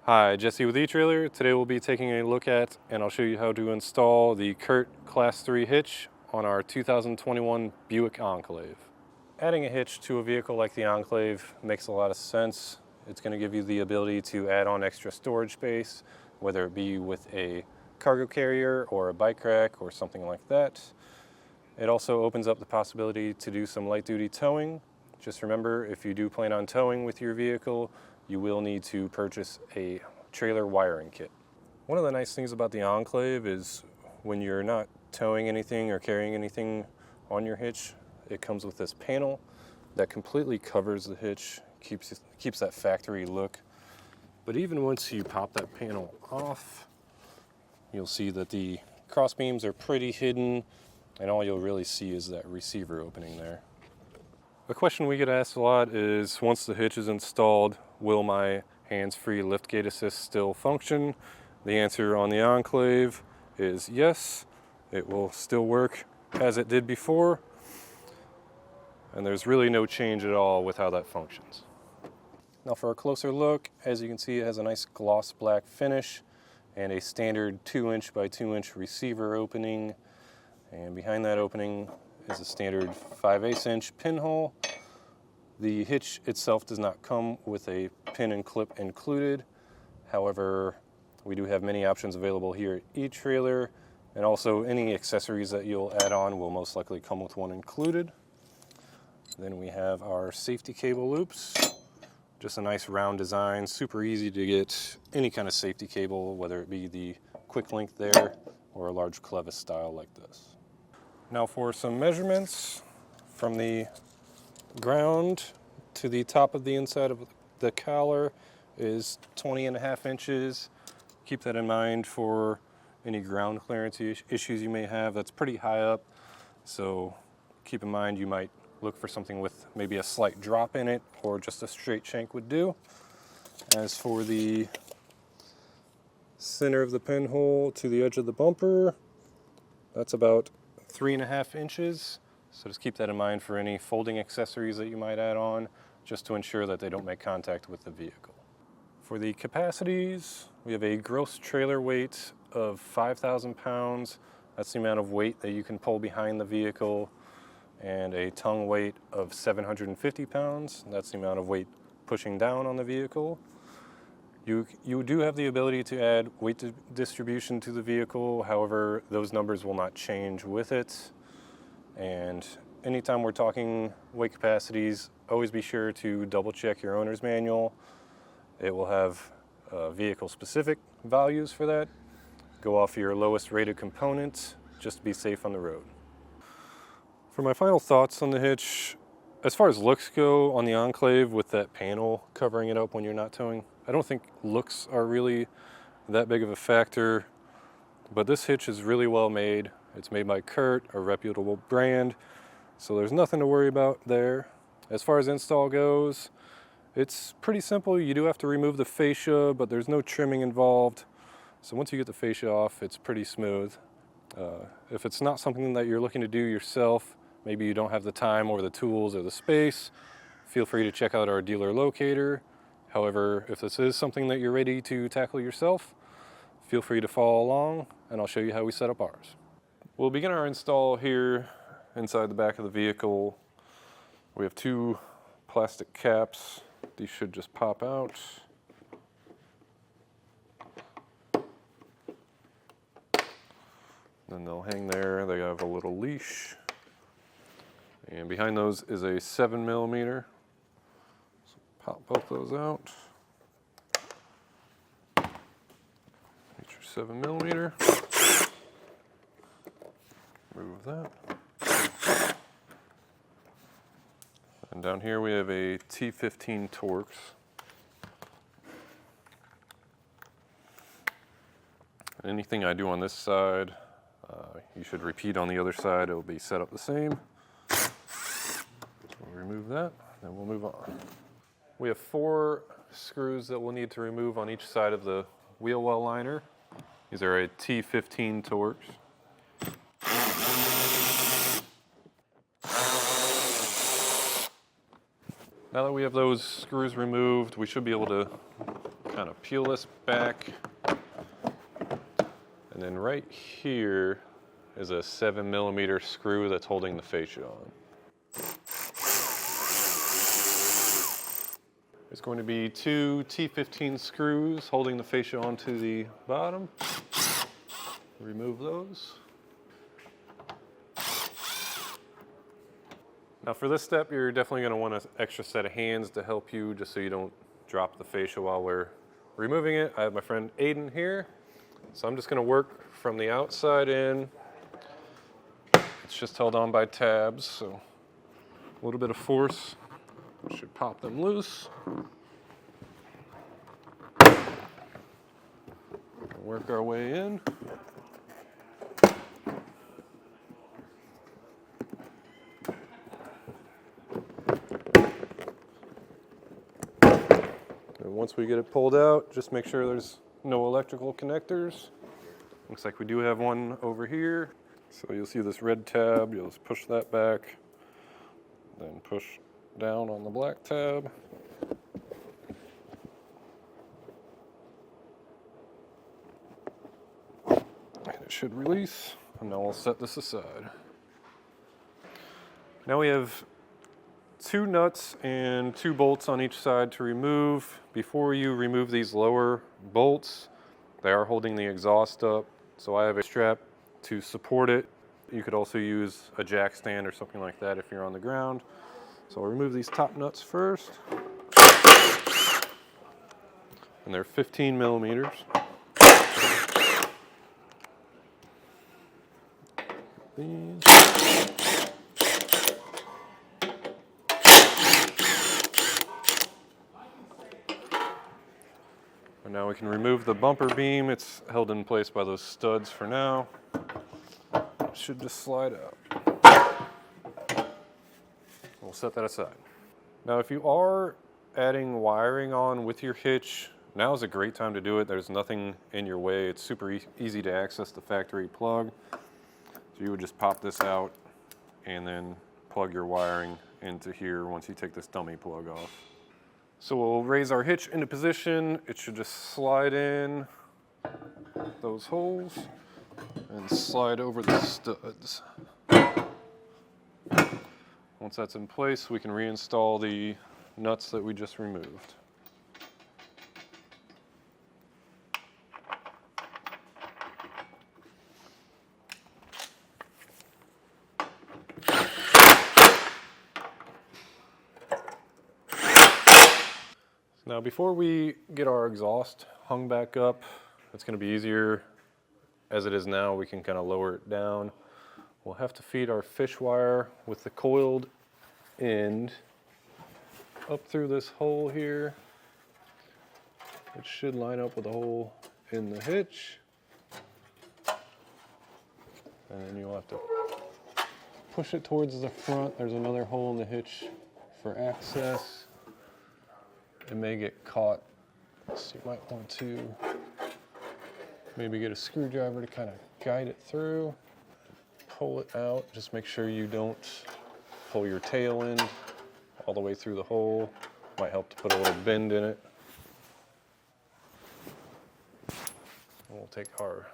Hi, Jesse with eTrailer. Today we'll be taking a look at and I'll show you how to install the CURT Class 3 hitch on our 2021 Buick Enclave. Adding a hitch to a vehicle like the Enclave makes a lot of sense. It's going to give you the ability to add on extra storage space, whether it be with a cargo carrier or a bike rack or something like that. It also opens up the possibility to do some light duty towing. Just remember, if you do plan on towing with your vehicle, you will need to purchase a trailer wiring kit. One of the nice things about the Enclave is when you're not towing anything or carrying anything on your hitch, it comes with this panel that completely covers the hitch, keeps that factory look. But even once you pop that panel off, you'll see that the crossbeams are pretty hidden, and all you'll really see is that receiver opening there. A question we get asked a lot is, once the hitch is installed, will my hands-free liftgate assist still function? The answer on the Enclave is yes, it will still work as it did before, and there's really no change at all with how that functions. Now for a closer look, as you can see, it has a nice gloss black finish and a standard 2" by 2" receiver opening, and behind that opening is a standard 5/8" pinhole. The hitch itself does not come with a pin and clip included. However, we do have many options available here at eTrailer, and also any accessories that you'll add on will most likely come with one included. Then we have our safety cable loops. Just a nice round design, super easy to get any kind of safety cable, whether it be the quick link there or a large clevis style like this. Now for some measurements, from the ground to the top of the inside of the collar is 20.5 inches. Keep that in mind for any ground clearance issues you may have. That's pretty high up, so keep in mind you might look for something with maybe a slight drop in it, or just a straight shank would do. As for the center of the pinhole to the edge of the bumper, that's about 3.5 inches. So just keep that in mind for any folding accessories that you might add on, just to ensure that they don't make contact with the vehicle. For the capacities, we have a gross trailer weight of 5,000 pounds. That's the amount of weight that you can pull behind the vehicle, and a tongue weight of 750 pounds. That's the amount of weight pushing down on the vehicle. You do have the ability to add weight distribution to the vehicle. However, those numbers will not change with it. And anytime we're talking weight capacities, always be sure to double check your owner's manual. It will have vehicle specific values for that. Go off your lowest rated component just to be safe on the road. For my final thoughts on the hitch, as far as looks go on the Enclave with that panel covering it up when you're not towing, I don't think looks are really that big of a factor, but this hitch is really well made. It's made by CURT, a reputable brand, so there's nothing to worry about there. As far as install goes, it's pretty simple. You do have to remove the fascia, but there's no trimming involved. So once you get the fascia off, it's pretty smooth. If it's not something that you're looking to do yourself, maybe you don't have the time or the tools or the space, feel free to check out our dealer locator. However, if this is something that you're ready to tackle yourself, feel free to follow along and I'll show you how we set up ours. We'll begin our install here inside the back of the vehicle. We have 2 plastic caps. These should just pop out. Then they'll hang there. They have a little leash. And behind those is a 7mm. So pop both those out. Get your 7mm. Remove that. And down here we have a T15 Torx. And anything I do on this side, you should repeat on the other side. It will be set up the same. So we'll remove that, and we'll move on. We have 4 screws that we'll need to remove on each side of the wheel well liner. These are a T15 Torx. Now that we have those screws removed, we should be able to kind of peel this back. And then right here is a 7mm screw that's holding the fascia on. There's going to be 2 T15 screws holding the fascia onto the bottom. Remove those. Now for this step, you're definitely going to want an extra set of hands to help you, just so you don't drop the fascia while we're removing it. I have my friend Aiden here. So I'm just going to work from the outside in. It's just held on by tabs, so a little bit of force should pop them loose. Work our way in. And once we get it pulled out, just make sure there's no electrical connectors. Looks like we do have one over here. So you'll see this red tab, you'll just push that back, then push down on the black tab. And it should release, and now we'll set this aside. Now we have 2 nuts and 2 bolts on each side to remove. Before you remove these lower bolts, they are holding the exhaust up, so I have a strap to support it. You could also use a jack stand or something like that if you're on the ground. So I'll remove these top nuts first. And they're 15mm. These. And now we can remove the bumper beam. It's held in place by those studs for now. It should just slide out. We'll set that aside. Now if you are adding wiring on with your hitch, now is a great time to do it. There's nothing in your way. It's super easy to access the factory plug. So you would just pop this out and then plug your wiring into here once you take this dummy plug off. So we'll raise our hitch into position. It should just slide in those holes and slide over the studs. Once that's in place, we can reinstall the nuts that we just removed. Now before we get our exhaust hung back up, it's going to be easier as it is now. We can kind of lower it down. We'll have to feed our fish wire with the coiled end up through this hole here. It should line up with the hole in the hitch. And then you'll have to push it towards the front. There's another hole in the hitch for access. It may get caught, so you might want to maybe get a screwdriver to kind of guide it through. Pull it out. Just make sure you don't pull your tail in all the way through the hole. Might help to put a little bend in it. And we'll take our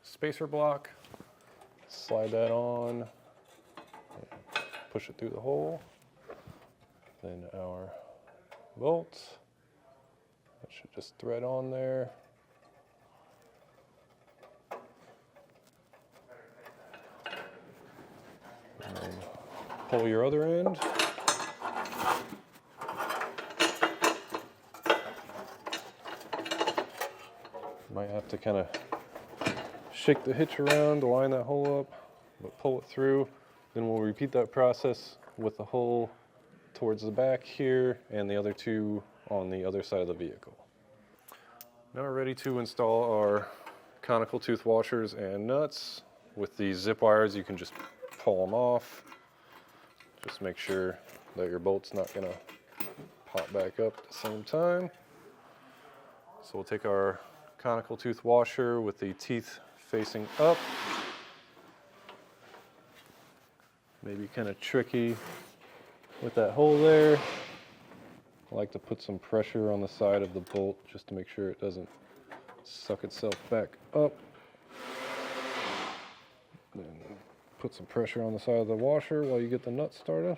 spacer block, slide that on, push it through the hole. Then our bolts. That should just thread on there. And then pull your other end. Might have to kind of shake the hitch around to line that hole up, but pull it through. Then we'll repeat that process with the hole towards the back here and the other 2 on the other side of the vehicle. Now we're ready to install our conical tooth washers and nuts. With these zip wires, you can just pull them off. Just make sure that your bolt's not gonna pop back up at the same time. So we'll take our conical tooth washer with the teeth facing up. Maybe kind of tricky with that hole there. I like to put some pressure on the side of the bolt just to make sure it doesn't suck itself back up. Then put some pressure on the side of the washer while you get the nut started.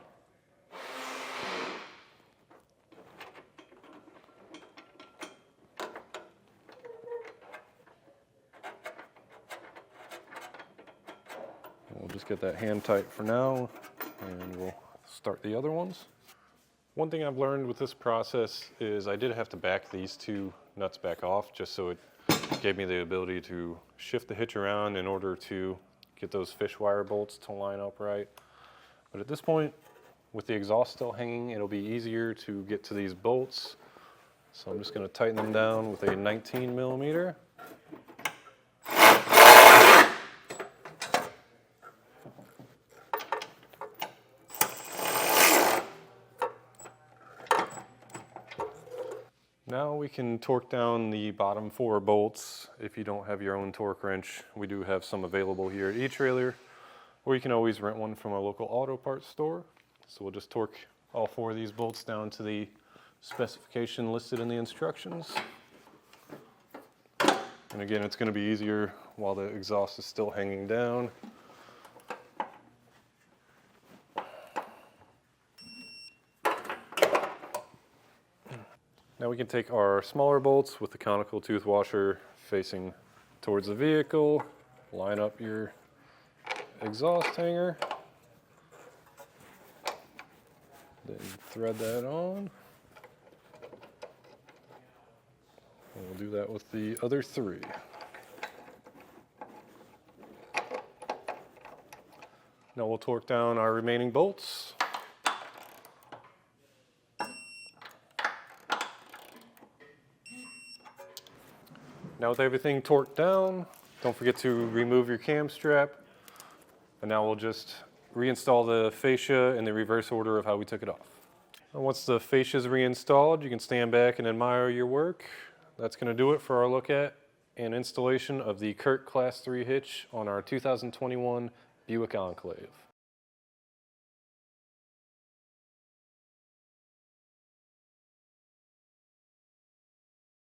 We'll just get that hand tight for now, and we'll start the other ones. One thing I've learned with this process is I did have to back these two nuts back off just so it gave me the ability to shift the hitch around in order to get those fish wire bolts to line up right. But at this point, with the exhaust still hanging, it'll be easier to get to these bolts. So I'm just going to tighten them down with a 19 millimeter. Now we can torque down the bottom 4 bolts. If you don't have your own torque wrench, we do have some available here at eTrailer, or you can always rent one from a local auto parts store. So we'll just torque all 4 of these bolts down to the specification listed in the instructions. And again, it's going to be easier while the exhaust is still hanging down. Now we can take our smaller bolts with the conical tooth washer facing towards the vehicle, line up your exhaust hanger, then thread that on. And we'll do that with the other 3. Now we'll torque down our remaining bolts. Now with everything torqued down, don't forget to remove your cam strap. And now we'll just reinstall the fascia in the reverse order of how we took it off. And once the fascia is reinstalled, you can stand back and admire your work. That's going to do it for our look at and installation of the CURT Class 3 hitch on our 2021 Buick Enclave.